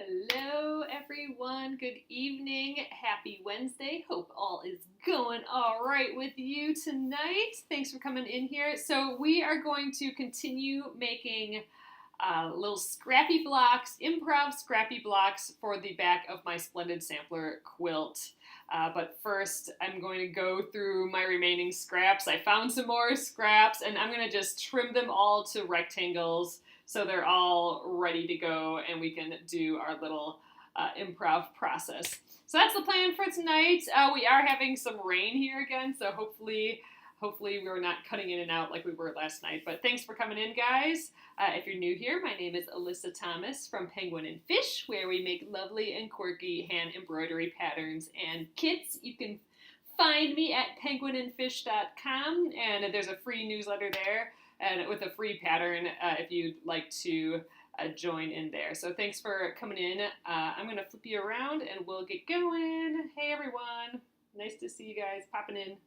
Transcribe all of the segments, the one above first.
Hello, everyone. Good evening. Happy Wednesday. Hope all is going all right with you tonight. Thanks for coming in here. So we are going to continue making little scrappy blocks, improv scrappy blocks for the back of my Splendid Sampler quilt. But first, I'm going to go through my remaining scraps. I found some more scraps, and I'm going to just trim them all to rectangles so they're all ready to go, and we can do our little improv process. So that's the plan for tonight. We are having some rain here again, so hopefully we're not cutting in and out like we were last night. But thanks for coming in, guys. If you're new here, my name is Alyssa Thomas from Penguin and Fish, where we make lovely and quirky hand embroidery patterns and kits. You can find me at penguinandfish.com, and there's a free newsletter there and with a free pattern if you'd like to join in there. So thanks for coming in. I'm going to flip you around and we'll get going. Hey, everyone. Nice to see you guys popping in.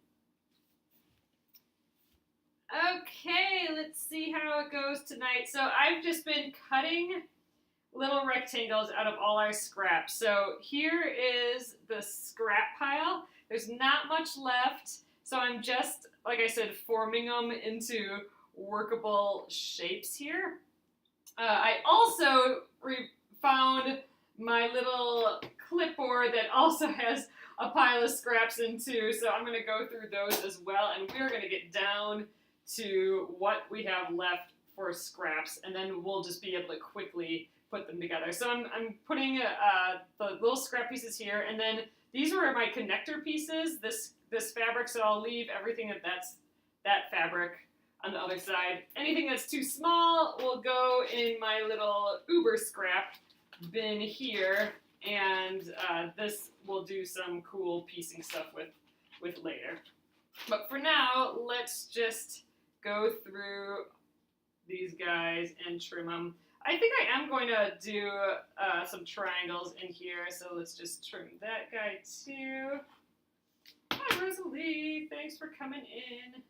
Okay, let's see how it goes tonight. So I've just been cutting little rectangles out of all our scraps. So here is the scrap pile. There's not much left. So I'm just, like I said, forming them into workable shapes here. I also found my little clipboard that also has a pile of scraps in too. So I'm going to go through those as well. And we're going to get down to what we have left for scraps, and then we'll just be able to quickly put them together. So I'm putting the little scrap pieces here, and then these were my connector pieces, this fabric, so I'll leave everything that's that fabric on the other side. Anything that's too small will go in my little Uber scrap bin here, and this will do some cool piecing stuff with later. But for now, let's just go through these guys and trim them. I think I am going to do some triangles in here, so let's just trim that guy too. Hi, Rosalie. Thanks for coming in.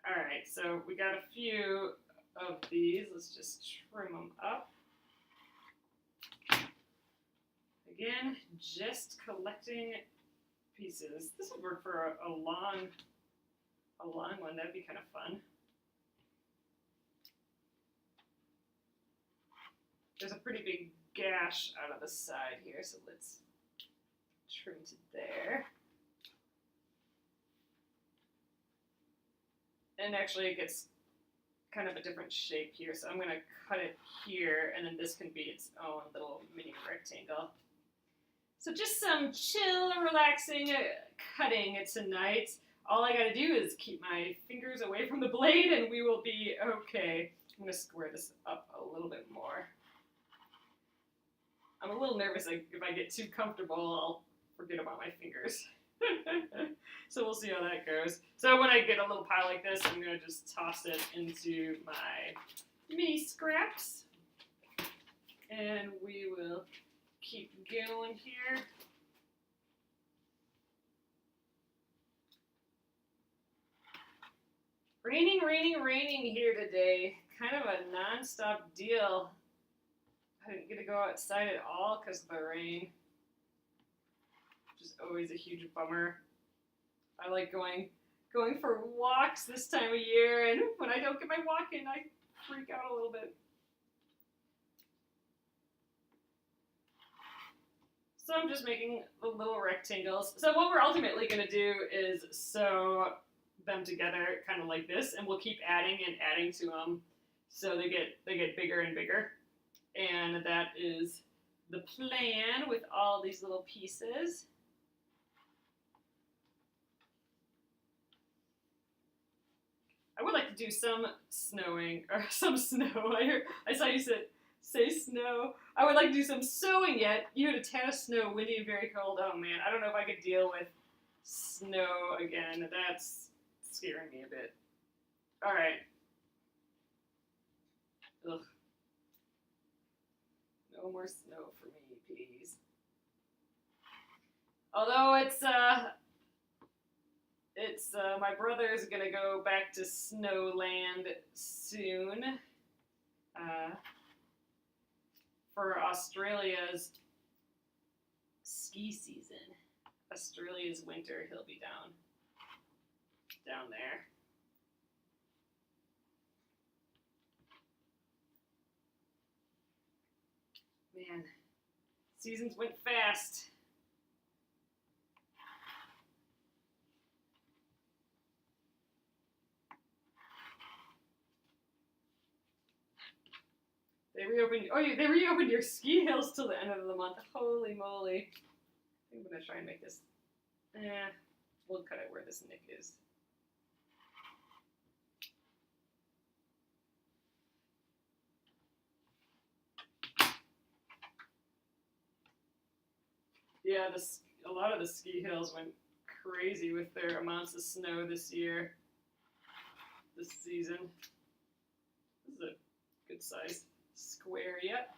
All right, so we got a few of these. Let's just trim them up. Again, just collecting pieces. This would work for a long one. That'd be kind of fun. There's a pretty big gash out of the side here, so let's trim to there. And actually it gets kind of a different shape here, so I'm going to cut it here, and then this can be its own little mini rectangle. So just some chill, relaxing cutting tonight. All I gotta do is keep my fingers away from the blade and we will be okay. I'm gonna square this up a little bit more. I'm a little nervous, like if I get too comfortable, I'll forget about my fingers. So we'll see how that goes. So when I get a little pile like this, I'm gonna just toss it into my mini scraps. And we will keep going here. Raining, raining, raining here today. Kind of a non-stop deal. I didn't get to go outside at all because of the rain, which is always a huge bummer. I like going for walks this time of year, and when I don't get my walk in, I freak out a little bit. So I'm just making the little rectangles. So what we're ultimately going to do is sew them together kind of like this, and we'll keep adding and adding to them so they get bigger and bigger. And that is the plan with all these little pieces. I would like to do some snowing, or some snow. I saw you say snow. I would like to do some sewing yet. You had a tad of snow, windy and very cold. Oh man, I don't know if I could deal with snow again. That's scaring me a bit. All right. Ugh. No more snow for me, please. Although it's my brother's gonna go back to Snowland soon. for Australia's ski season. Australia's winter, he'll be down there. Man, seasons went fast. They reopened your ski hills till the end of the month. Holy moly. I think I'm gonna try and make this, we'll cut it where this nick is. Yeah, a lot of the ski hills went crazy with their amounts of snow this season. This is a good size square, yep.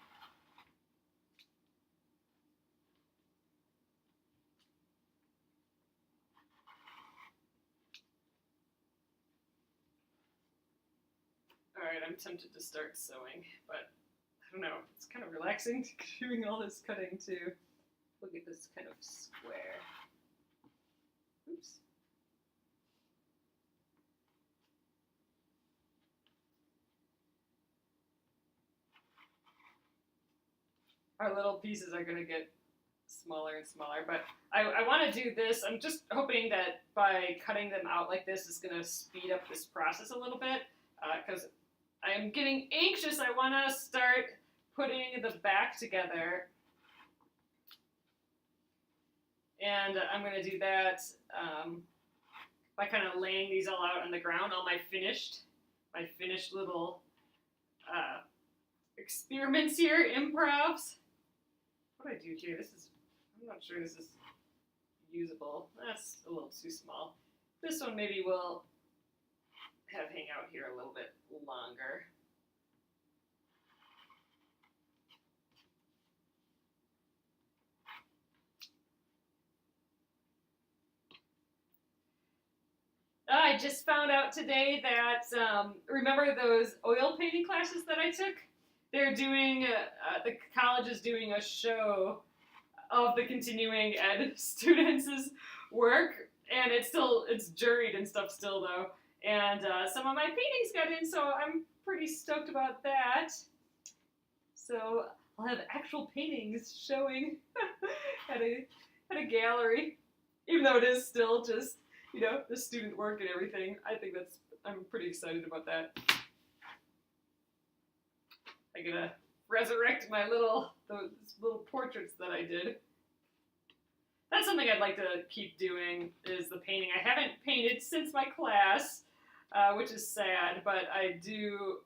Alright, I'm tempted to start sewing, but I don't know, it's kind of relaxing doing all this cutting too. Look at this kind of square. Oops. Our little pieces are going to get smaller and smaller, but I want to do this. I'm just hoping that by cutting them out like this is going to speed up this process a little bit, because I'm getting anxious. I want to start putting the back together, and I'm going to do that by kind of laying these all out on the ground, all my finished little experiments here, improvs. What do I do here? I'm not sure this is usable. That's a little too small. This one maybe we'll have hang out here a little bit longer. I just found out today that, remember those oil painting classes that I took? They're doing, the college is doing a show of the continuing ed students' work, and it's juried and stuff still though, and some of my paintings got in, so I'm pretty stoked about that. So I'll have actual paintings showing at a gallery, even though it is still just, you know, the student work and everything. I'm pretty excited about that. I'm gonna resurrect those little portraits that I did. That's something I'd like to keep doing, is the painting. I haven't painted since my class, which is sad, but I do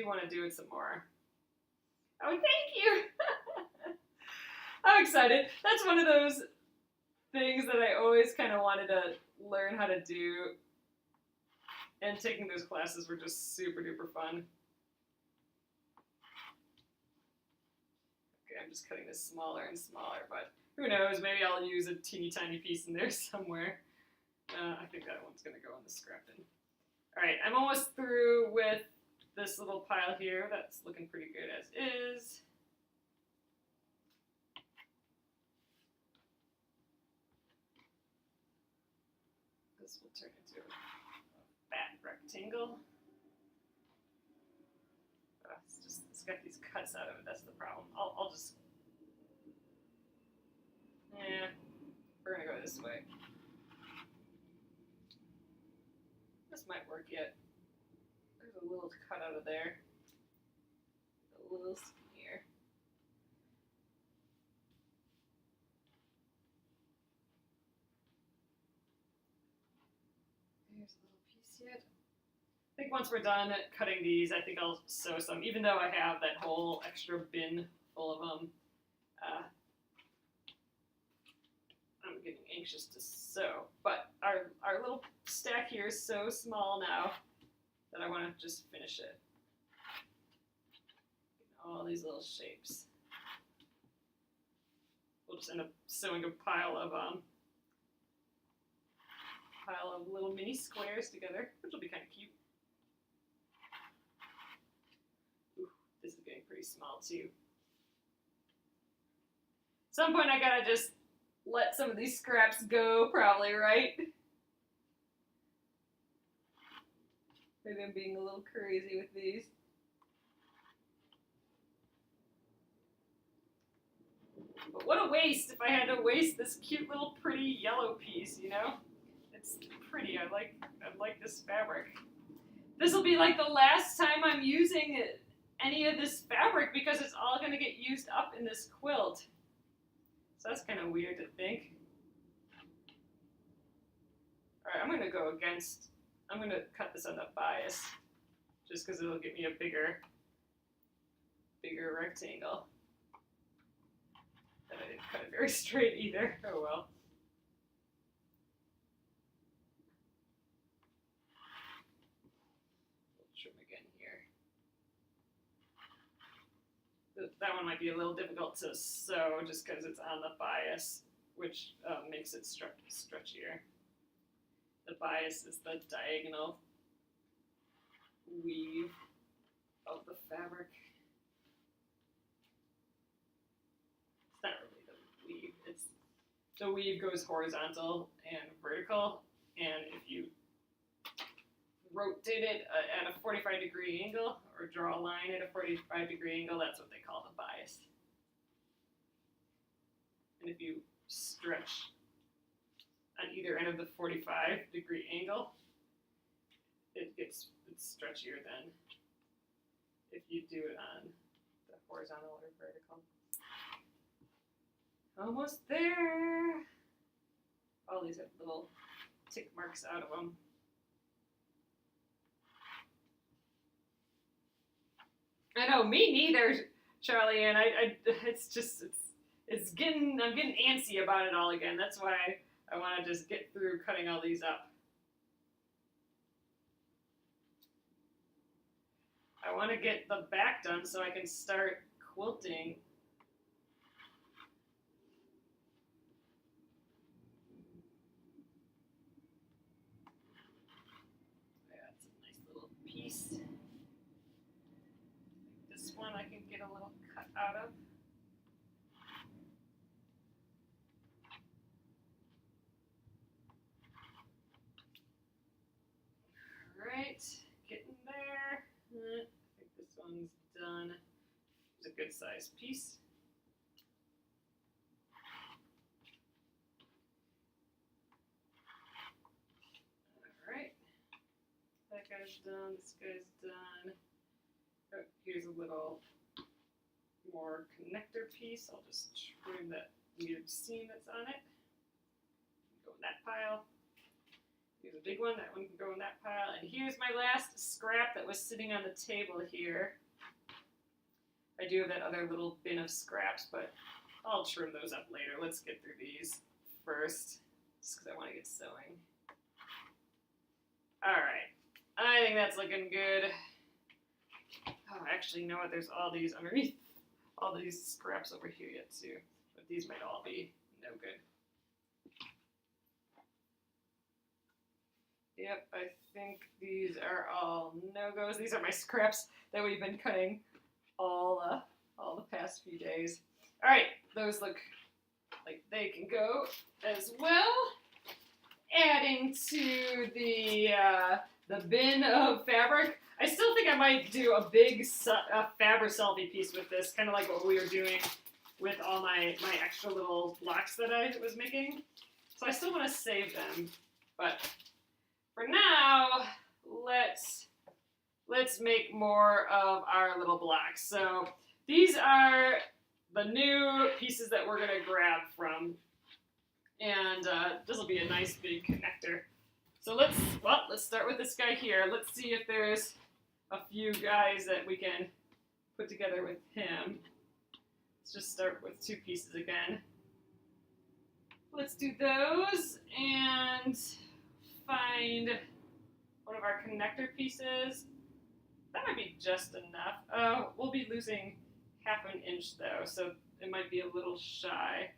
want to do it some more. Oh, thank you! I'm excited. That's one of those things that I always kind of wanted to learn how to do, and taking those classes were just super duper fun. Okay, I'm just cutting this smaller and smaller, but who knows, maybe I'll use a teeny tiny piece in there somewhere. I think that one's gonna go in the scrap bin. Alright, I'm almost through with this little pile here. That's looking pretty good as is. This will turn into a fat rectangle. It's got these cuts out of it, that's the problem. I'll just, we're gonna go this way. This might work yet. There's a little cut out of there. A little skinnier. There's a little piece yet. I think once we're done cutting these, I think I'll sew some, even though I have that whole extra bin full of them. I'm getting anxious to sew, but our little stack here is so small now that I want to just finish it. All these little shapes. We'll just end up sewing a pile of little mini squares together, which will be kind of cute. Ooh, this is getting pretty small too. some point I gotta just let some of these scraps go, probably, right? Maybe I'm being a little crazy with these. But what a waste if I had to waste this cute little pretty yellow piece, you know? It's pretty. I like this fabric. This will be like the last time I'm using any of this fabric because it's all going to get used up in this quilt. So that's kind of weird to think. Alright, I'm going to go against, I'm going to cut this on the bias just because it'll give me a bigger rectangle. And I didn't cut it very straight either. Oh well. Trim again here. That one might be a little difficult to sew just because it's on the bias, which makes it stretchier. The bias is the diagonal weave of the fabric. It's not really the weave, it's the weave goes horizontal and vertical, and if you rotate it at a 45-degree angle, or draw a line at a 45-degree angle, that's what they call the bias. And if you stretch on either end of the 45-degree angle, it's stretchier than if you do it on the horizontal or vertical. Almost there. All these have little tick marks out of them. I know, me neither, Charlie, and it's getting, I'm getting antsy about it all again. That's why I want to just get through cutting all these up. I want to get the back done so I can start quilting. That's a nice little piece. This one I can get a little cut out of. Alright, getting there. I think this one's done. It's a good sized piece. Alright, that guy's done, this guy's done. Oh, here's a little more connector piece. I'll just trim that weird seam that's on it. Go in that pile. Here's a big one, that one can go in that pile. And here's my last scrap that was sitting on the table here. I do have that other little bin of scraps, but I'll trim those up later. Let's get through these first, just because I want to get sewing. Alright, I think that's looking good. Oh, actually, you know what? There's all these underneath, all these scraps over here yet too. But these might all be no good. Yep, I think these are all no-goes. These are my scraps that we've been cutting all the past few days. All right, those look like they can go as well. Adding to the bin of fabric. I still think I might do a big fabric selfie piece with this, kind of like what we were doing with all my extra little blocks that I was making. So I still want to save them, but for now, let's make more of our little blocks. So these are the new pieces that we're gonna grab from, and this will be a nice big connector. So let's start with this guy here. Let's see if there's a few guys that we can put together with him. Let's just start with two pieces again. Let's do those and find one of our connector pieces. That might be just enough. We'll be losing half an inch though, so it might be a little shy.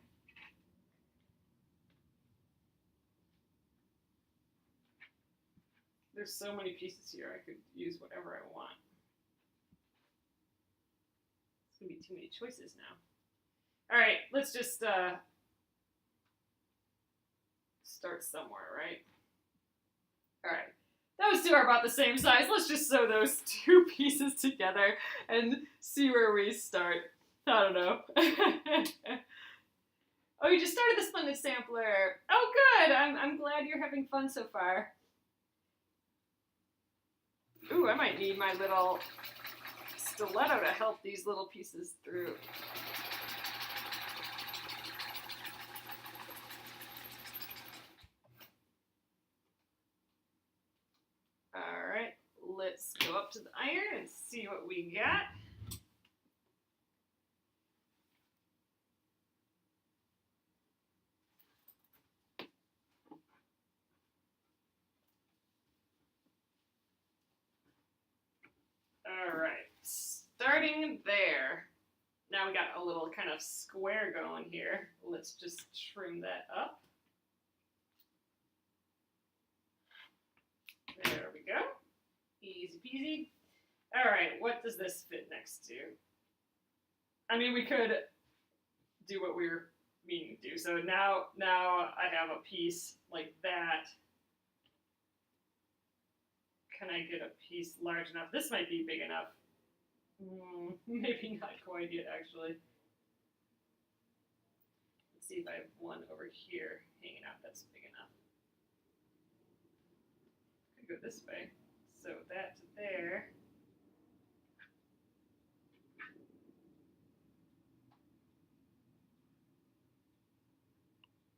There's so many pieces here, I could use whatever I want. It's gonna be too many choices now. All right, let's just start somewhere, right? All right. Those two are about the same size. Let's just sew those two pieces together and see where we start. I don't know. Oh, you just started the Splendid Sampler. Oh, good. I'm glad you're having fun so far. Ooh, I might need my little stiletto to help these little pieces through. All right, let's go up to the iron and see what we got. All right, starting there. Now we got a little kind of square going here. Let's just trim that up. There we go. Easy peasy. All right, what does this fit next to? I mean, we could do what we were meaning to do. So now I have a piece like that. Can I get a piece large enough? This might be big enough. Maybe not quite yet, actually. Let's see if I have one over here hanging out that's big enough. Could go this way. So that to there.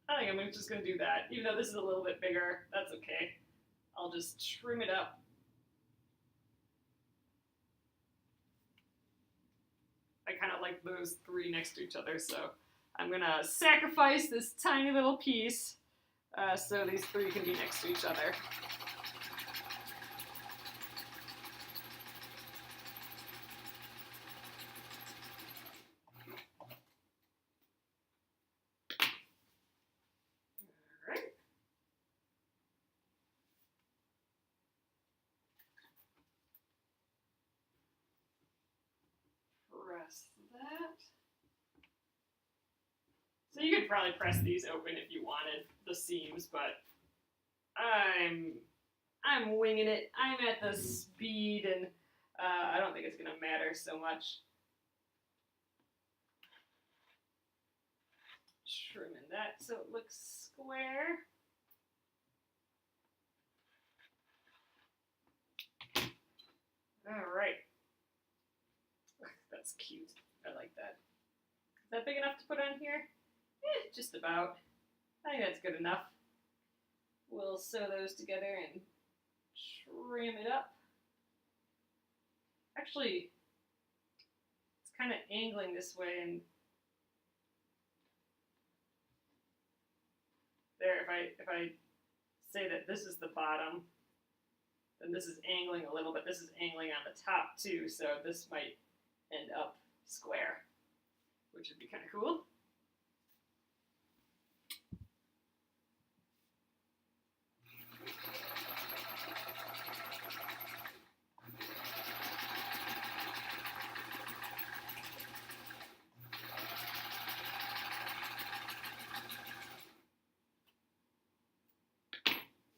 I think I'm just going to do that. Even though this is a little bit bigger, that's okay. I'll just trim it up. I kind of like those three next to each other, so I'm going to sacrifice this tiny little piece so these three can be next to each other. Press that. So you could probably press these open if you wanted the seams, but I'm winging it. I'm at the speed, and I don't think it's gonna matter so much. Trimming that so it looks square. All right. That's cute. I like that. Is that big enough to put on here? Just about. I think that's good enough. We'll sew those together and trim it up. Actually, it's kind of angling this way, and there, if I say that this is the bottom, then this is angling a little bit. This is angling on the top too, so this might end up square, which would be kind of cool.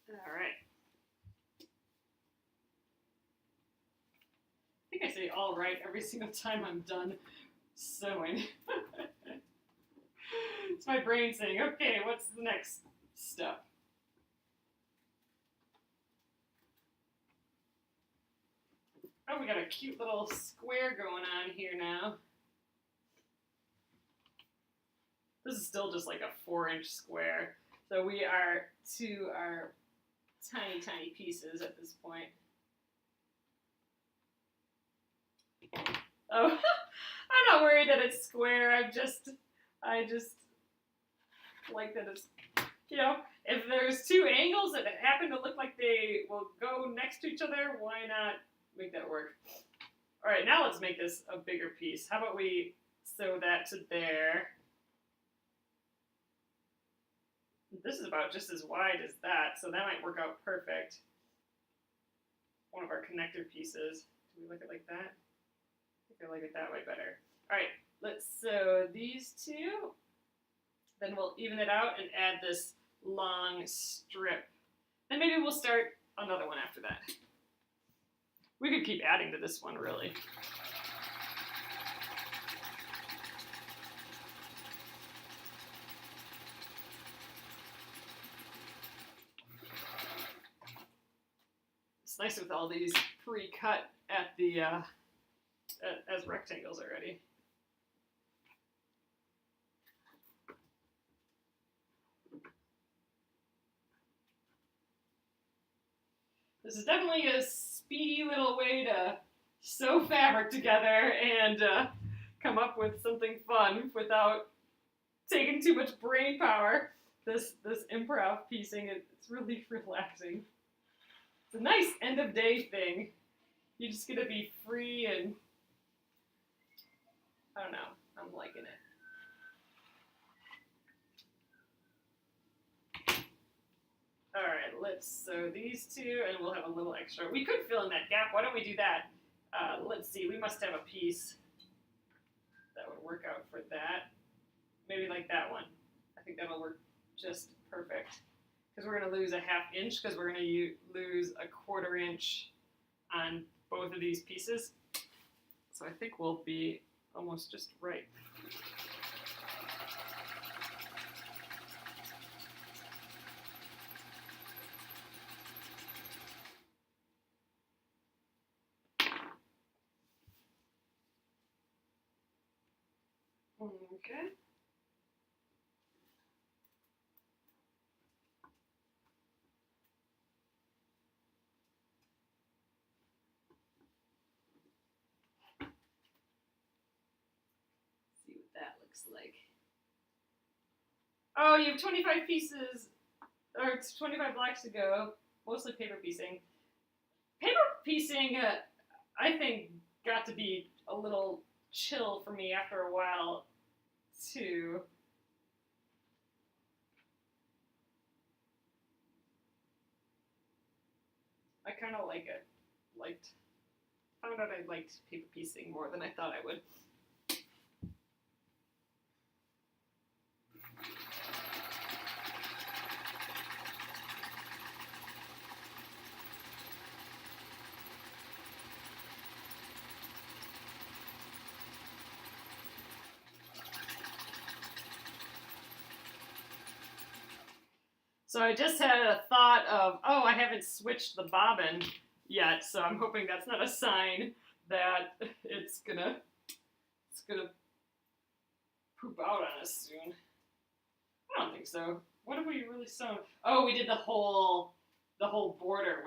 All right. I think I say all right every single time I'm done sewing. It's my brain saying, okay, what's the next step? Oh, we got a cute little square going on here now. This is still just like a 4-inch square. So we are to our tiny, tiny pieces at this point. Oh, I'm not worried that it's square. I just like that it's, you know, if there's two angles that happen to look like they will go next to each other, why not make that work? All right, now let's make this a bigger piece. How about we sew that to there? This is about just as wide as that, so that might work out perfect. One of our connector pieces. Do we like it like that? I think I like it that way better. All right, let's sew these two. Then we'll even it out and add this long strip. Then maybe we'll start another one after that. We could keep adding to this one, really. It's nice with all these pre-cut at the as rectangles already. This is definitely a speedy little way to sew fabric together and come up with something fun without taking too much brain power. This improv piecing, it's really relaxing. It's a nice end of day thing. You just get to be free and I don't know, I'm liking it. All right, let's sew these two and we'll have a little extra. We could fill in that gap. Why don't we do that? Let's see, we must have a piece that would work out for that. Maybe like that one. I think that'll work just perfect. Because we're going to lose a 1/2 inch because we're going to lose a 1/4 inch on both of these pieces. So I think we'll be almost just right. Okay. See what that looks like. Oh, you have 25 pieces, or it's 25 blocks to go, mostly paper piecing. Paper piecing, I think, got to be a little chill for me after a while, too. I kind of like it. Found out I liked paper piecing more than I thought I would. So I just had a thought of, oh, I haven't switched the bobbin yet, so I'm hoping that's not a sign that it's gonna poop out on us soon. I don't think so. What have we really sewn? Oh, we did the whole border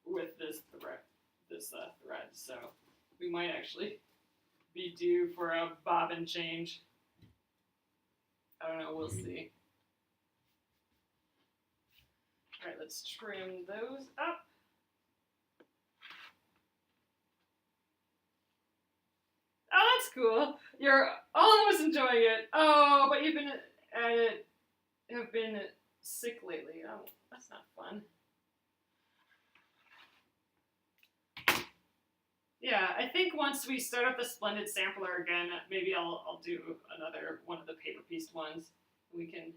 with this thread. So we might actually be due for a bobbin change. I don't know. We'll see. All right, let's trim those up. Oh, that's cool. You're almost enjoying it. Oh, but you've been at it, have been sick lately. Oh, that's not fun. Yeah, I think once we start up the Splendid Sampler again, maybe I'll do another one of the paper pieced ones. We can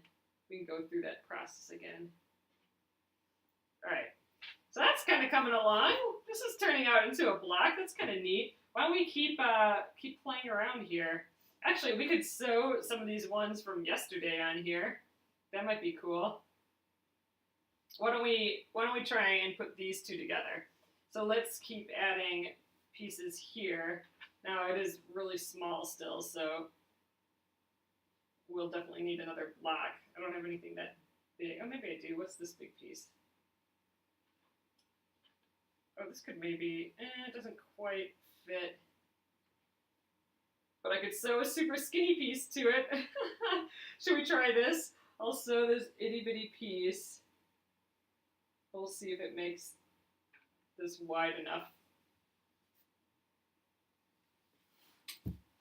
go through that process again. All right, so that's kind of coming along. This is turning out into a block. That's kind of neat. Why don't we keep playing around here? Actually, we could sew some of these ones from yesterday on here. That might be cool. Why don't we try and put these two together? So let's keep adding pieces here. Now it is really small still, so we'll definitely need another block. I don't have anything that big. Oh, maybe I do. What's this big piece? Oh, this could maybe, it doesn't quite fit. But I could sew a super skinny piece to it. Should we try this? I'll sew this itty bitty piece. We'll see if it makes this wide enough.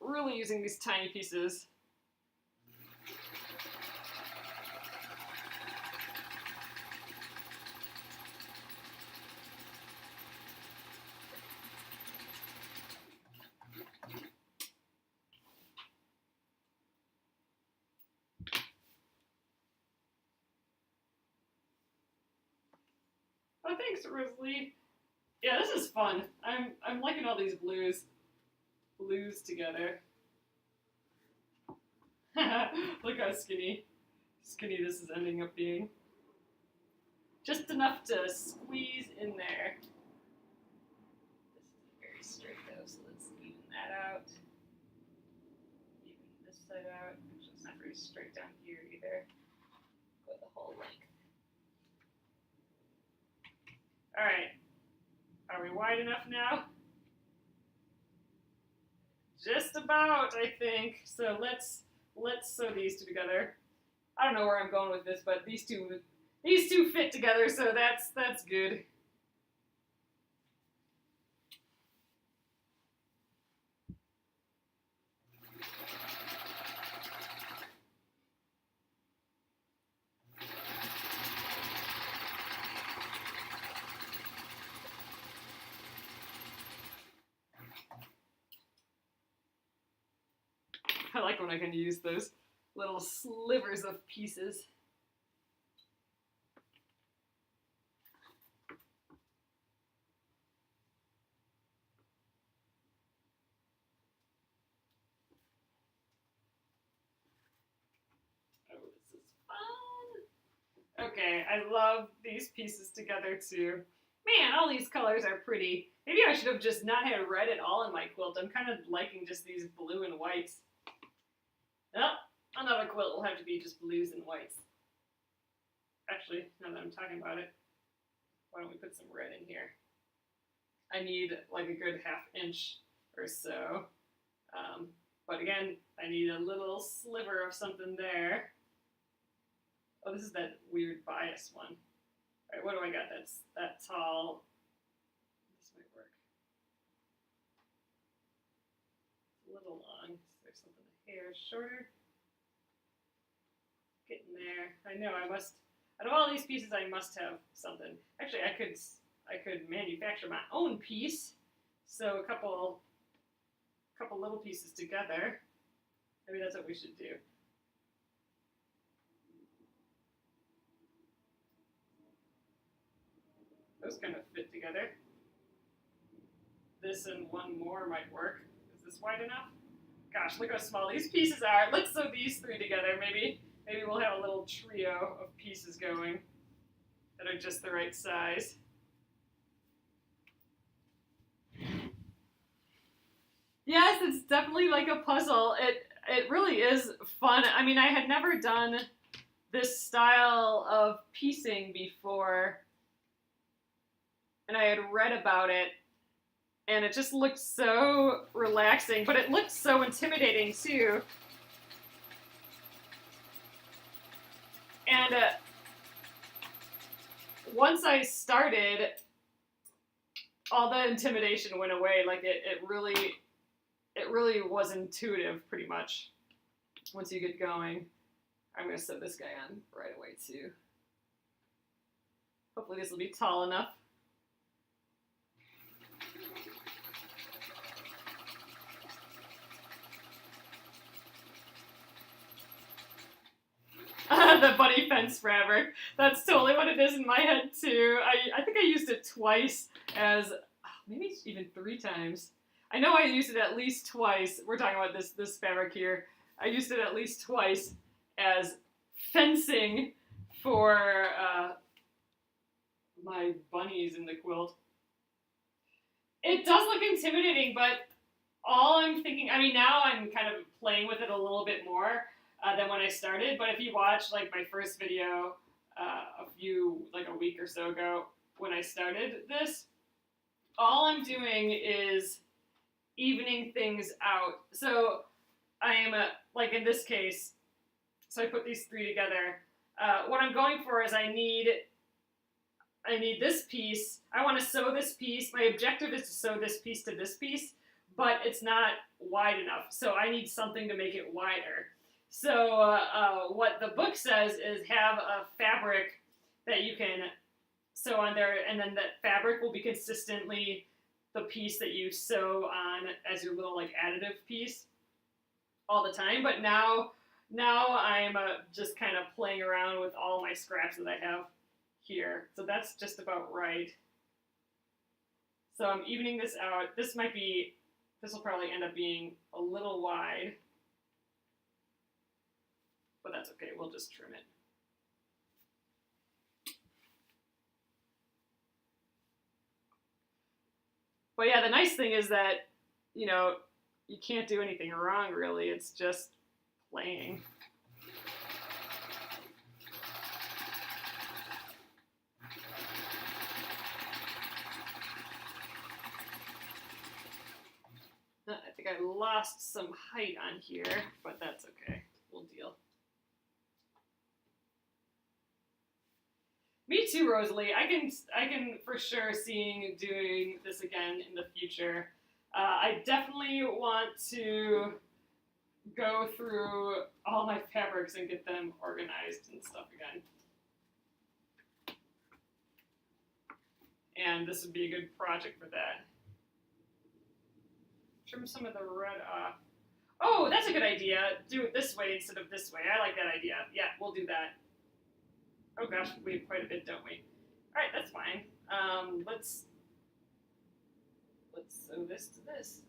Really using these tiny pieces. Oh, thanks, Rosalie. Yeah, this is fun. I'm liking all these blues together. Look how skinny this is ending up being. Just enough to squeeze in there. This is very straight though, so let's even that out. Even this side out. Actually, it's not very straight down here either. Go the whole length. All right. Are we wide enough now? Just about, I think. So let's sew these two together. I don't know where I'm going with this, but these two fit together, so that's good. I like when I can use those little slivers of pieces. Oh, this is fun. Okay, I love these pieces together too. Man, all these colors are pretty. Maybe I should have just not had red at all in my quilt. I'm kind of liking just these blue and whites. Oh, another quilt will have to be just blues and whites. Actually, now that I'm talking about it, why don't we put some red in here? I need like a good ½ inch or so. But again, I need a little sliver of something there. Oh, this is that weird bias one. All right, what do I got that's that tall? This might work. It's a little long. There's something a hair shorter. Getting there. I know I must. Out of all these pieces, I must have something. Actually, I could manufacture my own piece. So a couple little pieces together. Maybe that's what we should do. Those kind of fit together. This and one more might work. Is this wide enough? Gosh, look how small these pieces are. Let's sew these three together. Maybe we'll have a little trio of pieces going that are just the right size. Yes, it's definitely like a puzzle. It really is fun. I mean, I had never done this style of piecing before, and I had read about it, and it just looked so relaxing, but it looked so intimidating too. And once I started, all the intimidation went away. Like it really was intuitive, pretty much. Once you get going, I'm gonna sew this guy on right away too. Hopefully this will be tall enough. The bunny fence forever. That's totally what it is in my head too. I think I used it twice as, maybe even 3 times. I know I used it at least twice. We're talking about this fabric here. I used it at least twice as fencing for my bunnies in the quilt. It does look intimidating, but all I'm thinking, I mean, now I'm kind of playing with it a little bit more than when I started, but if you watch like my first video a week or so ago when I started this, all I'm doing is evening things out. So I am, like in this case, so I put these 3 together. What I'm going for is I need this piece. I want to sew this piece. My objective is to sew this piece to this piece, but it's not wide enough. So I need something to make it wider. So what the book says is have a fabric that you can sew on there, and then that fabric will be consistently the piece that you sew on as your little like additive piece all the time. But now I'm just kind of playing around with all my scraps that I have here. So that's just about right. So I'm evening this out. This will probably end up being a little wide, but that's okay. We'll just trim it. But yeah, the nice thing is that, you know, you can't do anything wrong, really. It's just playing. I think I lost some height on here, but that's okay. We'll deal. Me too, Rosalie. I can for sure seeing doing this again in the future. I definitely want to go through all my fabrics and get them organized and stuff again. And this would be a good project for that. Trim some of the red off. Oh, that's a good idea. Do it this way instead of this way. I like that idea. Yeah, we'll do that. Oh gosh, we have quite a bit, don't we? All right, that's fine. Let's sew this to this.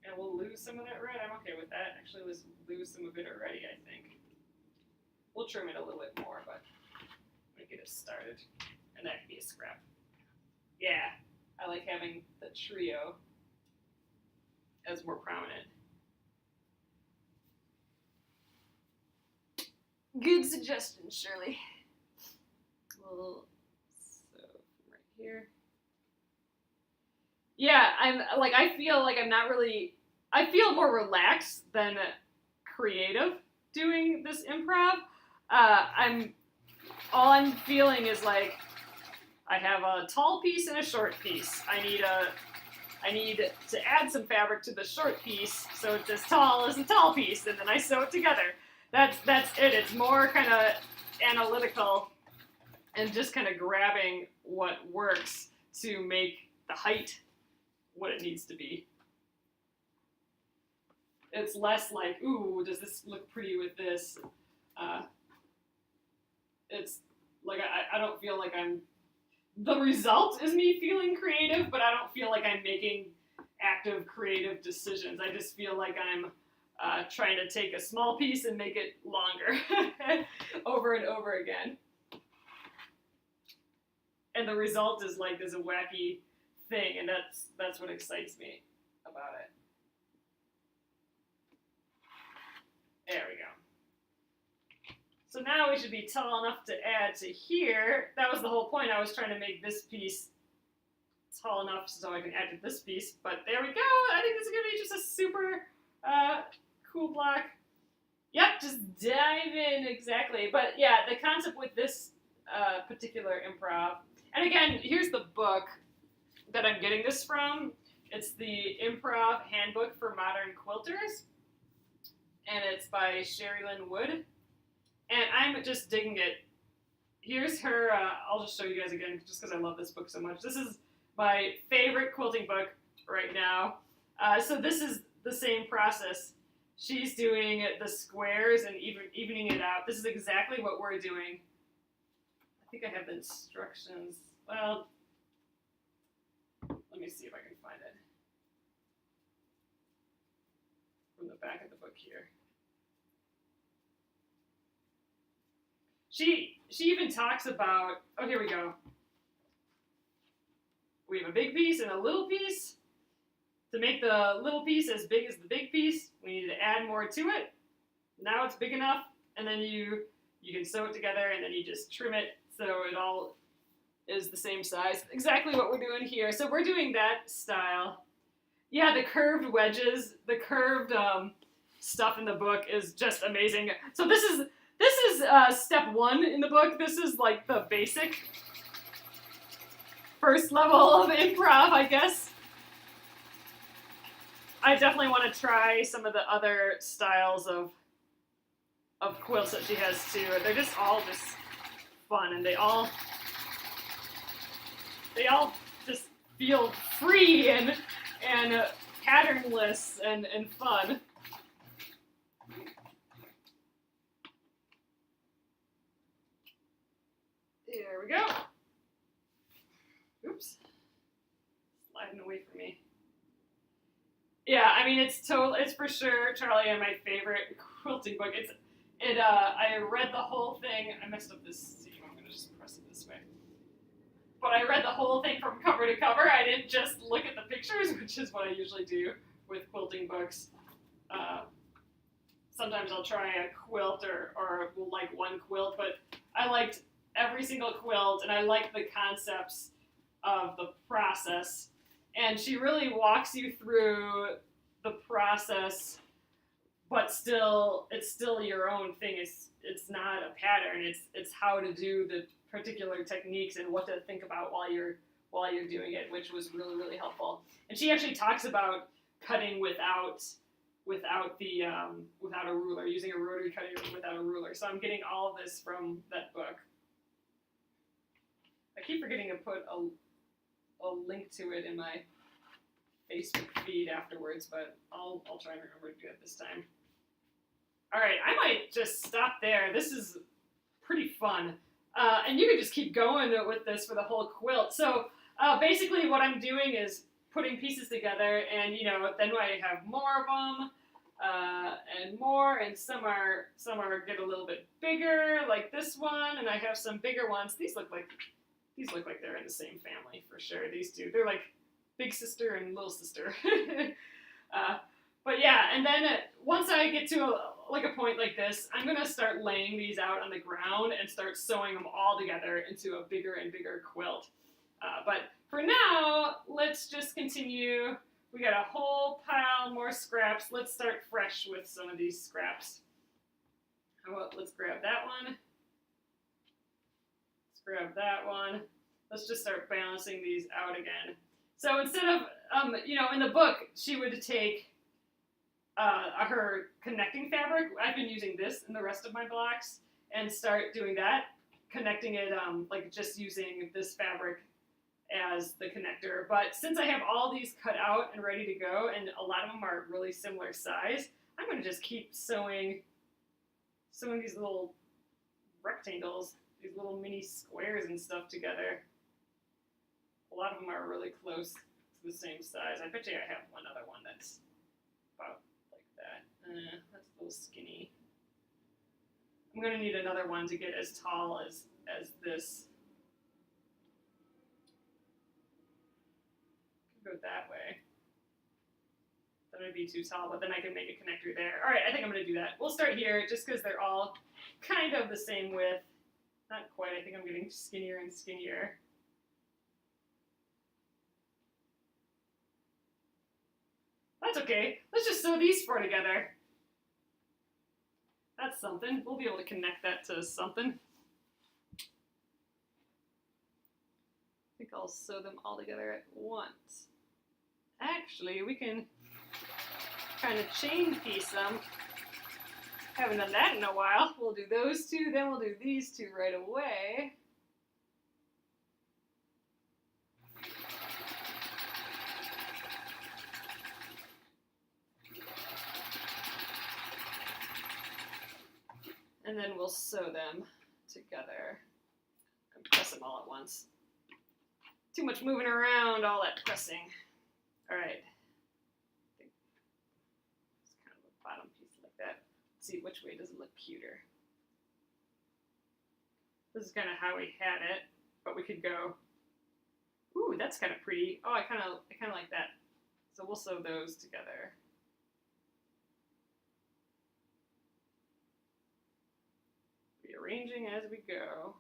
And we'll lose some of that red. I'm okay with that. Actually, let's lose some of it already, I think. We'll trim it a little bit more, but we'll get it started. And that can be a scrap. Yeah, I like having the trio as more prominent. Good suggestion, Shirley. We'll sew right here. Yeah, I feel like I'm not really, I feel more relaxed than creative doing this improv. All I'm feeling is like, I have a tall piece and a short piece. I need to add some fabric to the short piece so it's as tall as the tall piece, and then I sew it together. That's it. It's more kind of analytical and just kind of grabbing what works to make the height what it needs to be. It's less like, ooh, does this look pretty with this? It's like I don't feel like the result is me feeling creative, but I don't feel like I'm making active creative decisions. I just feel like I'm trying to take a small piece and make it longer over and over again. And the result is like there's a wacky thing, and that's what excites me about it. There we go. So now we should be tall enough to add to here. That was the whole point. I was trying to make this piece tall enough so I can add to this piece. But there we go. I think this is going to be just a super cool block. Yep, just dive in, exactly. But yeah, the concept with this particular improv, and again, here's the book that I'm getting this from. It's the Improv Handbook for Modern Quilters, and it's by Sherry Lynn Wood. And I'm just digging it. Here's her, I'll just show you guys again just because I love this book so much. This is my favorite quilting book right now. So this is the same process. She's doing the squares and evening it out. This is exactly what we're doing. I think I have the instructions. Well, let me see if I can find it. From the back of the book here. She even talks about, oh, here we go. We have a big piece and a little piece. To make the little piece as big as the big piece, we need to add more to it. Now it's big enough, and then you can sew it together, and then you just trim it so it all is the same size. Exactly what we're doing here. So we're doing that style. Yeah, the curved wedges, the curved stuff in the book is just amazing. So this is step 1 in the book. This is like the basic first level of improv, I guess. I definitely want to try some of the other styles of quilts that she has too. They're just all just fun, and they all just feel free and patternless and fun. There There we go. Oops. Sliding away from me. Yeah, I mean, it's for sure, Charlie, and my favorite quilting book. I read the whole thing. I messed up this seam. I'm going to just press it this way. But I read the whole thing from cover to cover. I didn't just look at the pictures, which is what I usually do with quilting books. Sometimes I'll try a quilt or like one quilt, but I liked every single quilt, and I liked the concepts of the process. And she really walks you through the process, but it's still your own thing. It's not a pattern. It's how to do the particular techniques and what to think about while you're doing it, which was really, really helpful. And she actually talks about cutting without a ruler, using a rotary cutter without a ruler. So I'm getting all of this from that book. I keep forgetting to put a link to it in my Facebook feed afterwards, but I'll try and remember to do it this time. All right, I might just stop there. This is pretty fun. And you can just keep going with this for the whole quilt. So basically what I'm doing is putting pieces together, and then I have more of them, and more, and some are get a little bit bigger, like this one, and I have some bigger ones. These look like they're in the same family for sure. These two, they're like big sister and little sister. But yeah, and then once I get to a point like this, I'm gonna start laying these out on the ground and start sewing them all together into a bigger and bigger quilt. But for now, let's just continue. We got a whole pile more scraps. Let's start fresh with some of these scraps. How about let's grab that one. Let's grab that one. Let's just start balancing these out again. So instead of, in the book, she would take her connecting fabric. I've been using this in the rest of my blocks and start doing that, connecting it, just using this fabric as the connector. But since I have all these cut out and ready to go, and a lot of them are really similar size, I'm going to just keep sewing these little rectangles, these little mini squares and stuff together. A lot of them are really close to the same size. I bet you I have one other one that's about like that. That's a little skinny. I'm going to need another one to get as tall as this. Go that way. That would be too tall, but then I can make a connector there. All right, I think I'm going to do that. We'll start here just because they're all kind of the same width. Not quite. I think I'm getting skinnier and skinnier. That's okay. Let's just sew these four together. That's something. We'll be able to connect that to something. I think I'll sew them all together at once. Actually, we can kind of chain piece them. Haven't done that in a while. We'll do those two, then we'll do these two right away. And then we'll sew them together and press them all at once. Too much moving around, all that pressing. All right. I think it's kind of a bottom piece like that. Let's see which way does it look cuter. This is kind of how we had it, but we could go, ooh, that's kind of pretty. Oh, I kind of like that. So we'll sew those together. Rearranging as we go.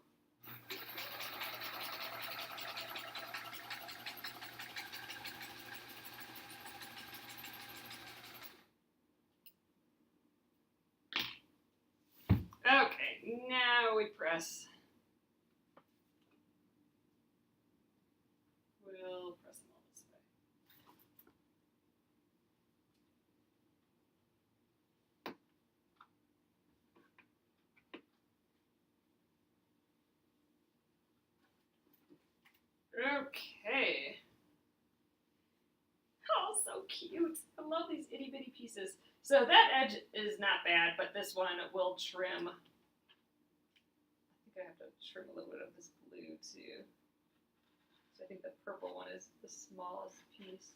Okay, now we press. We'll press them all this way. Okay. Oh, so cute. I love these itty bitty pieces. So that edge is not bad, but this one will trim. I think I have to trim a little bit of this blue. to, so I think the purple one is the smallest piece.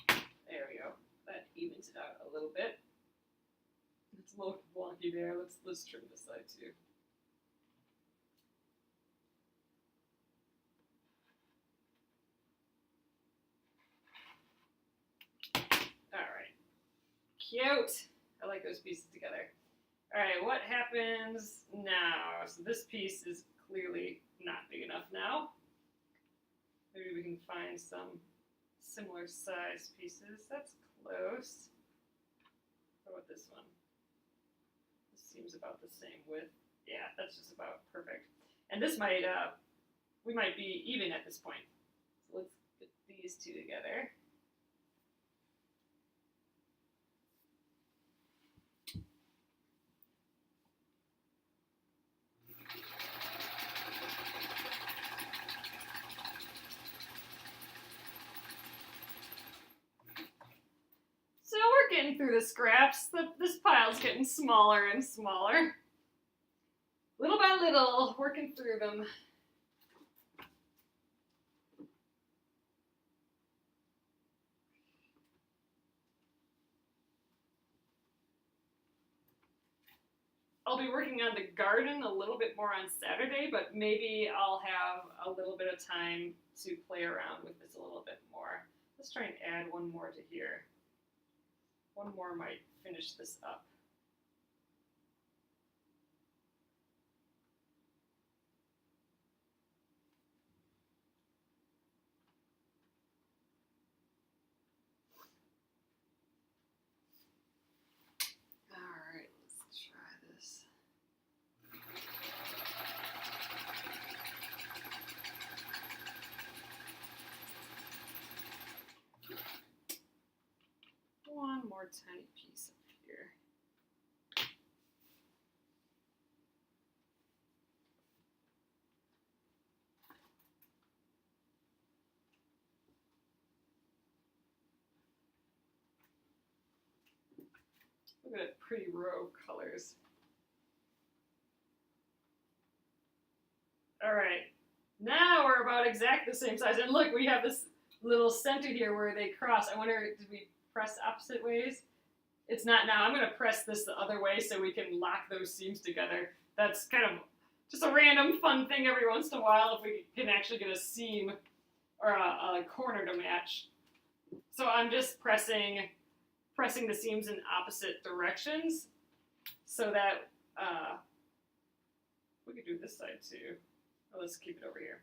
There we go. That evens it out a little bit. It's a little wonky there. Let's trim this side too. Alright. Cute! I like those pieces together. Alright, what happens now? So this piece is clearly not big enough now. Maybe we can find some similar size pieces. That's close. How about this one? This seems about the same width. Yeah, that's just about perfect. And this might, we might be even at this point. So let's get these two together. So we're getting through the scraps. This pile's getting smaller and smaller. Little by little, working through them. I'll be working on the garden a little bit more on Saturday, but maybe I'll have a little bit of time to play around with this a little bit more. Let's try and add one more to here. One more might finish this up. All right, let's try this. One more tiny piece up here. Look at that pretty row of colors. All right, now we're about exactly the same size. And look, we have this little center here where they cross. I wonder, did we press opposite ways? It's not now. I'm going to press this the other way so we can lock those seams together. That's kind of just a random fun thing every once in a while if we can actually get a seam or a corner to match. So I'm just pressing the seams in opposite directions so that we could do this side too. Oh, let's keep it over here.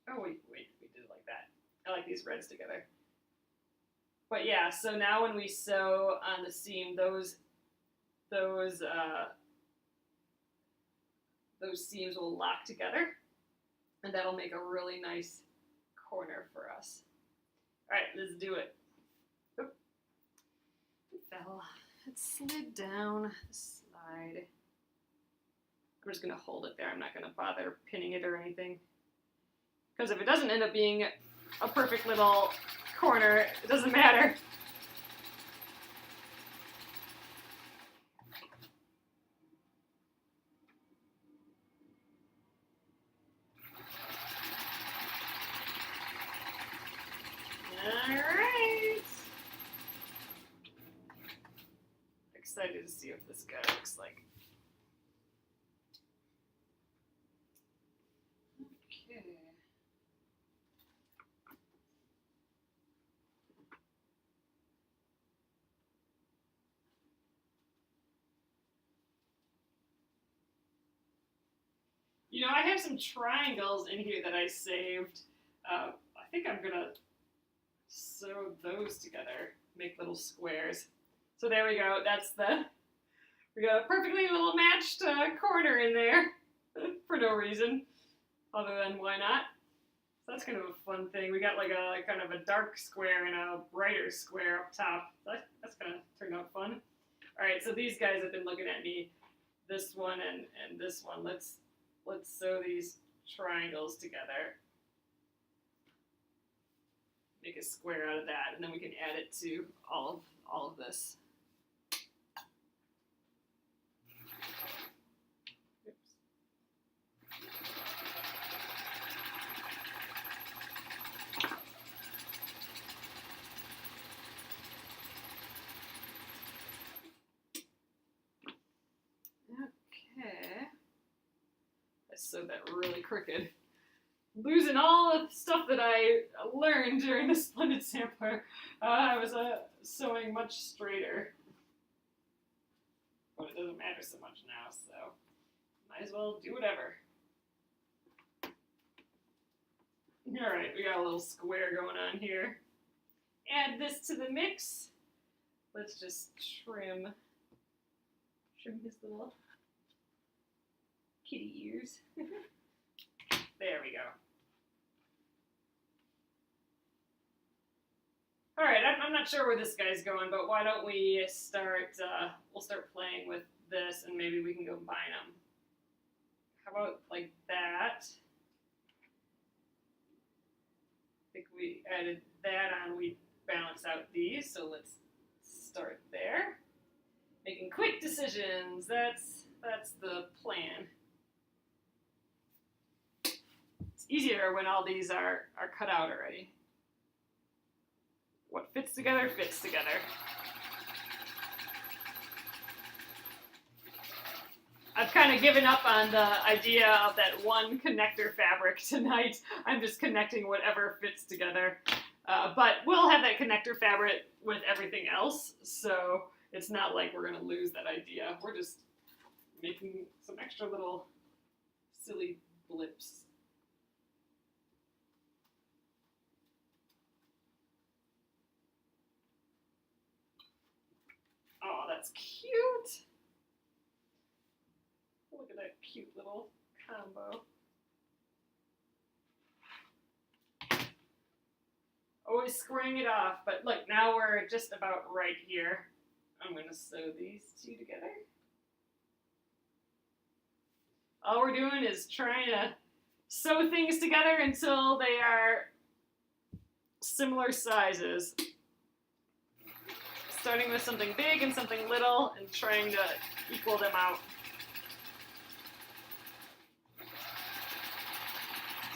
Oh, wait, we did it like that. I like these reds together. But yeah, so now when we sew on the seam, those seams will lock together, and that'll make a really nice corner for us. All right, let's do it. Oop. It fell. It slid down the slide. I'm just gonna hold it there. I'm not gonna bother pinning it or anything. Because if it doesn't end up being a perfect little corner, it doesn't matter. All right. Excited to see what this guy looks like. Okay. You know, I have some triangles in here that I saved. I think I'm gonna sew those together, make little squares. So there we go. We got a perfectly little matched corner in there for no reason, other than why not. So that's kind of a fun thing. We got like a kind of a dark square and a brighter square up top. That's gonna turn out fun. All right, so these guys have been looking at me, this one and this one. Let's sew these triangles together. Make a square out of that, and then we can add it to all of this. Oops. sewed that really crooked. Losing all the stuff that I learned during the Splendid Sampler. I was sewing much straighter. But it doesn't matter so much now, so might as well do whatever. Alright, we got a little square going on here. Add this to the mix. Let's just trim his little kitty ears. There we go. Alright, I'm not sure where this guy's going, but why don't we start, we'll start playing with this and maybe we can combine them. How about like that? I think we added that on, we balance out these, so let's start there. Making quick decisions, that's the plan. It's easier when all these are cut out already. What fits together, fits together. I've kind of given up on the idea of that one connector fabric tonight. I'm just connecting whatever fits together. But we'll have that connector fabric with everything else, so it's not like we're going to lose that idea. We're just making some extra little silly blips. Oh, that's cute. Look at that cute little combo. Always squaring it off, but look, now we're just about right here. I'm going to sew these two together. All we're doing is trying to sew things together until they are similar sizes. Starting with something big and something little and trying to equal them out.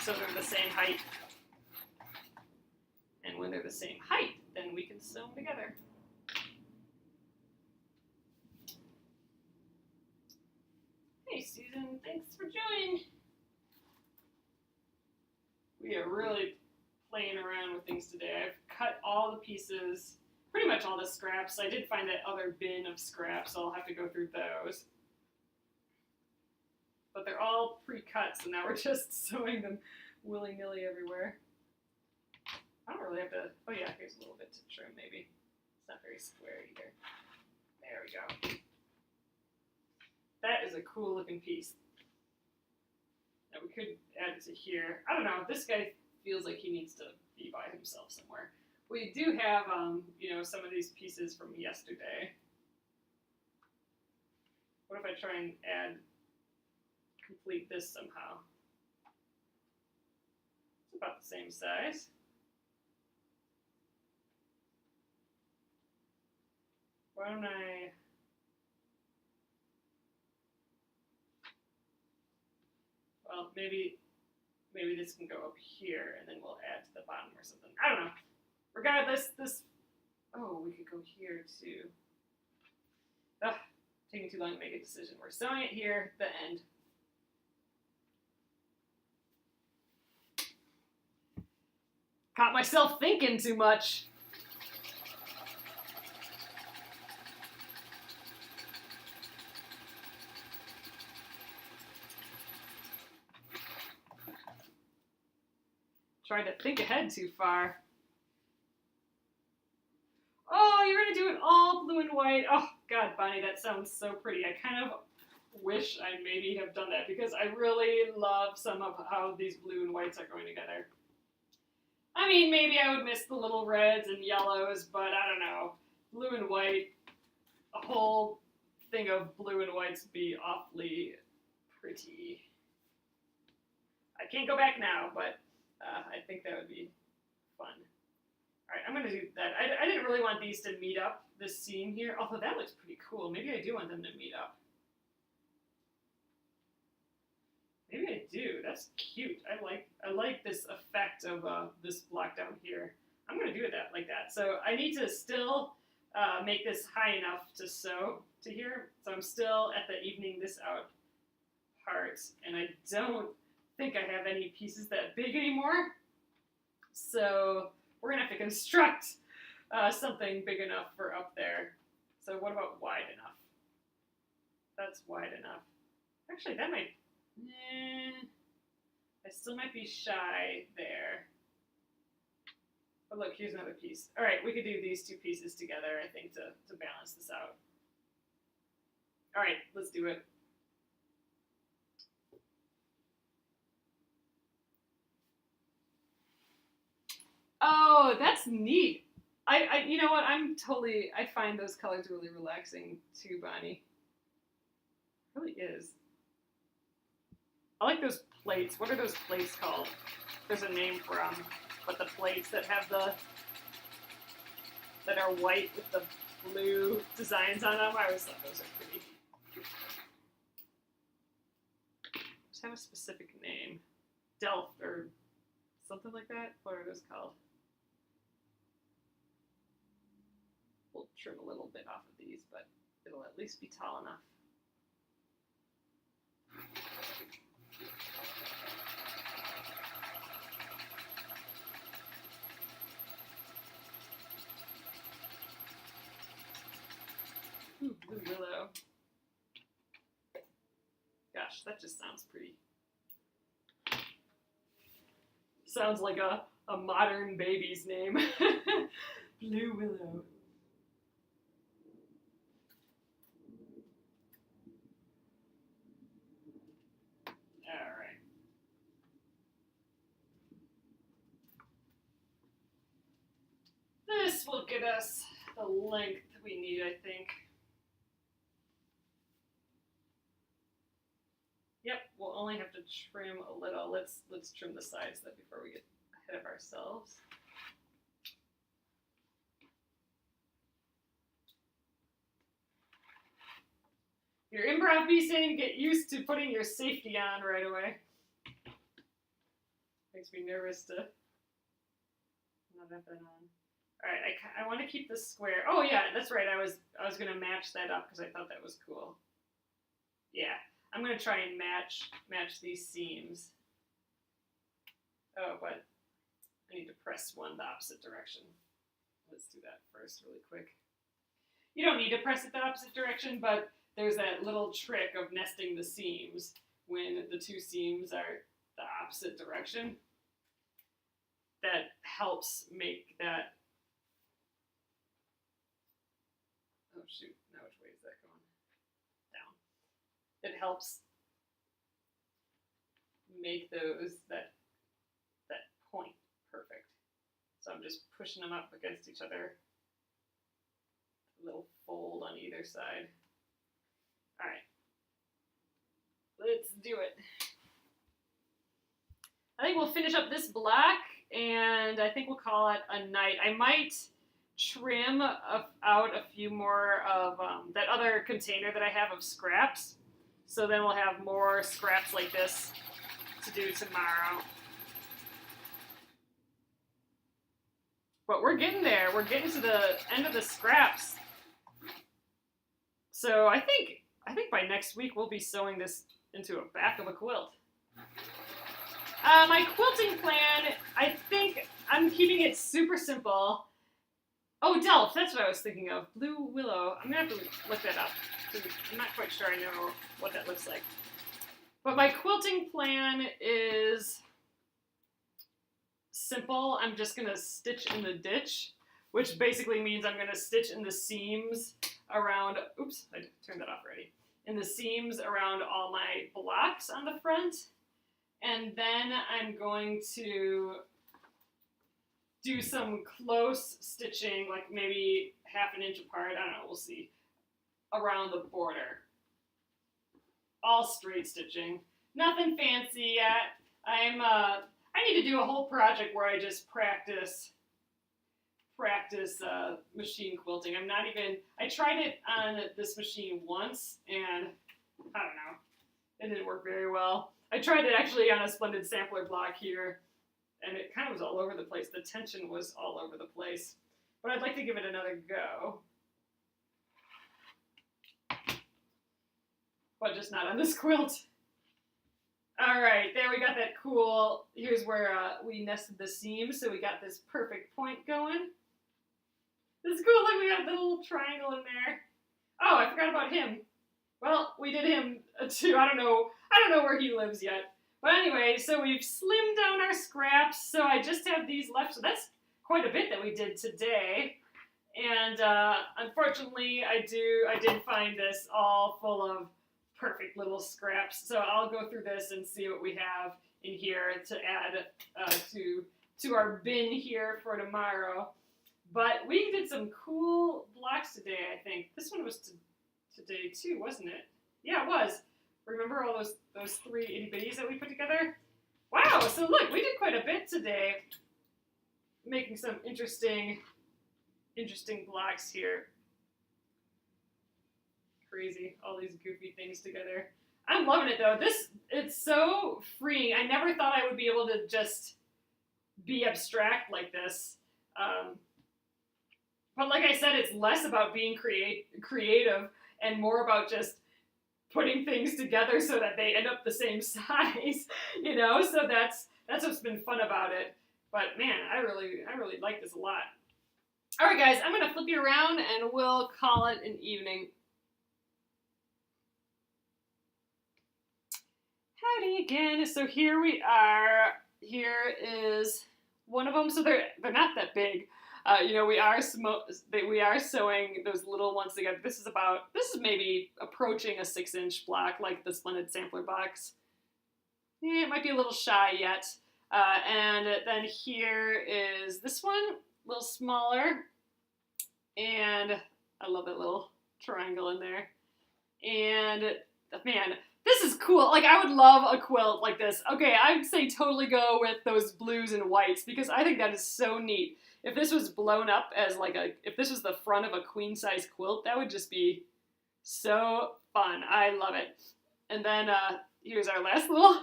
So they're the same height. And when they're the same height, then we can sew them together. Hey Susan, thanks for joining. We are really playing around with things today. I've cut all the pieces, pretty much all the scraps. I did find that other bin of scraps, so I'll have to go through those. But they're all pre-cut, so now we're just sewing them willy-nilly everywhere. I don't really have to, oh yeah, here's a little bit to trim maybe. It's not very square either. There we go. That is a cool looking piece. Now we could add it to here. I don't know, this guy feels like he needs to be by himself somewhere. We do have, you know, some of these pieces from yesterday. What if I try and complete this somehow? It's about the same size. Why don't I... Well, maybe this can go up here, and then we'll add to the bottom or something. I don't know. Regardless, this... Oh, we could go here, too. Ugh, taking too long to make a decision. We're sewing it here, the end. Caught myself thinking too much. Trying to think ahead too far. Oh, you're going to do it all blue and white. Oh, God, Bonnie, that sounds so pretty. I kind of wish I maybe have done that because I really love some of how these blue and whites are going together. I mean, maybe I would miss the little reds and yellows, but I don't know. Blue and white, a whole thing of blue and whites would be awfully pretty. I can't go back now, but I think that would be fun. All right, I'm going to do that. I didn't really want these to meet up, this seam here, although that looks pretty cool. Maybe I do want them to meet up. Maybe I do. That's cute. I like this effect of this block down here. I'm going to do it like that. So I need to still make this high enough to sew to here. So I'm still at the evening this out apart, and I don't think I have any pieces that big anymore. So we're gonna have to construct something big enough for up there. So what about wide enough? That's wide enough. Actually, that might, I still might be shy there. But look, here's another piece. All right, we could do these two pieces together, I think, to balance this out. All right, let's do it. Oh, that's neat. You know what? I find those colors really relaxing too, Bonnie. It really is. I like those plates. What are those plates called? There's a name for them, but the plates that have that are white with the blue designs on them, I always thought those are pretty. Just have a specific name. Delft or something like that. What are those called? We'll trim a little bit off of these, but it'll at least be tall enough. Ooh, blue willow. Gosh, that just sounds pretty. Sounds like a modern baby's name. Blue willow. Alright. This will get us the length we need, I think. Yep, we'll only have to trim a little. Let's trim the sides though before we get ahead of ourselves. Your improv piecing, get used to putting your safety on right away. Makes me nervous to not have that on. All right, I want to keep this square. Oh yeah, that's right. I was gonna match that up because I thought that was cool. Yeah, I'm gonna try and match these seams. Oh, but I need to press one the opposite direction. Let's do that first really quick. You don't need to press it the opposite direction, but there's that little trick of nesting the seams when the two seams are the opposite direction. That helps make that. Oh shoot, now which way is that going? Down. It helps make that point perfect. So I'm just pushing them up against each other. A little fold on either side. All right, let's do it. I think we'll finish up this block, and I think we'll call it a night. I might trim out a few more of that other container that I have of scraps, so then we'll have more scraps like this to do tomorrow. But we're getting there. We're getting to the end of the scraps. So I think by next week we'll be sewing this into a back of a quilt. My quilting plan, I think I'm keeping it super simple. Oh, Delft, that's what I was thinking of. Blue willow. I'm going to have to look that up. I'm not quite sure I know what that looks like. But my quilting plan is simple. I'm just going to stitch in the ditch, which basically means I'm going to stitch in the seams around, oops, I turned that off already, in the seams around all my blocks on the front. And then I'm going to do some close stitching, like maybe half an inch apart, I don't know, we'll see, around the border. All straight stitching. Nothing fancy yet. I need to do a whole project where I just practice machine quilting. I tried it on this machine once, and I don't know, it didn't work very well. I tried it actually on a Splendid Sampler block here, and it kind of was all over the place. The tension was all over the place. But I'd like to give it another go. But just not on this quilt. All right, there we got that cool. Here's where we nested the seam, so we got this perfect point going. This is cool. Look, we got the little triangle in there. Oh, I forgot about him. Well, we did him too. I don't know where he lives yet. But anyway, so we've slimmed down our scraps. So I just have these left. So that's quite a bit that we did today. And unfortunately, I did find this all full of perfect little scraps. So I'll go through this and see what we have in here to add to our bin here for tomorrow. But we did some cool blocks today, I think. This one was today too, wasn't it? Yeah, it was. Remember all those three itty bitties that we put together? Wow, so look, we did quite a bit today. Making some interesting blocks here. Crazy, all these goofy things together. I'm loving it though. It's so freeing. I never thought I would be able to just be abstract like this. But like I said, it's less about being creative and more about just putting things together so that they end up the same size, you know? So that's what's been fun about it. But man, I really like this a lot. All right, guys, I'm gonna flip you around and we'll call it an evening. Howdy again. So here we are. Here is one of them. So they're not that big. You know, we are sewing those little ones together. This is maybe approaching a 6-inch block, like the Splendid Sampler box. Yeah, it might be a little shy yet. And then here is this one, a little smaller. And I love that little triangle in there. And man, this is cool. Like, I would love a quilt like this. Okay, I'd say totally go with those blues and whites because I think that is so neat. If this was blown up as if this was the front of a queen size quilt, that would just be so fun. I love it. And then here's our last little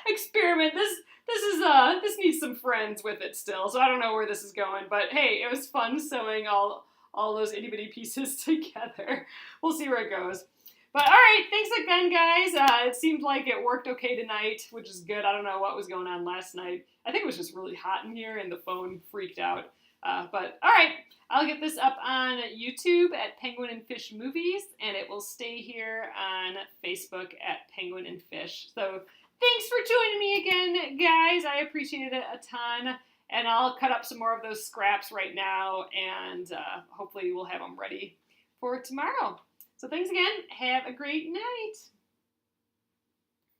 experiment. This needs some friends with it still, so I don't know where this is going. But hey, it was fun sewing all those itty bitty pieces together. We'll see where it goes. But all right, thanks again, guys. It seemed like it worked okay tonight, which is good. I don't know what was going on last night. I think it was just really hot in here and the phone freaked out. But all right, I'll get this up on YouTube at Penguin and Fish Movies, and it will stay here on Facebook at Penguin and Fish. So thanks for joining me again, guys. I appreciate it a ton. And I'll cut up some more of those scraps right now, and hopefully we'll have them ready for tomorrow. So thanks again. Have a great night.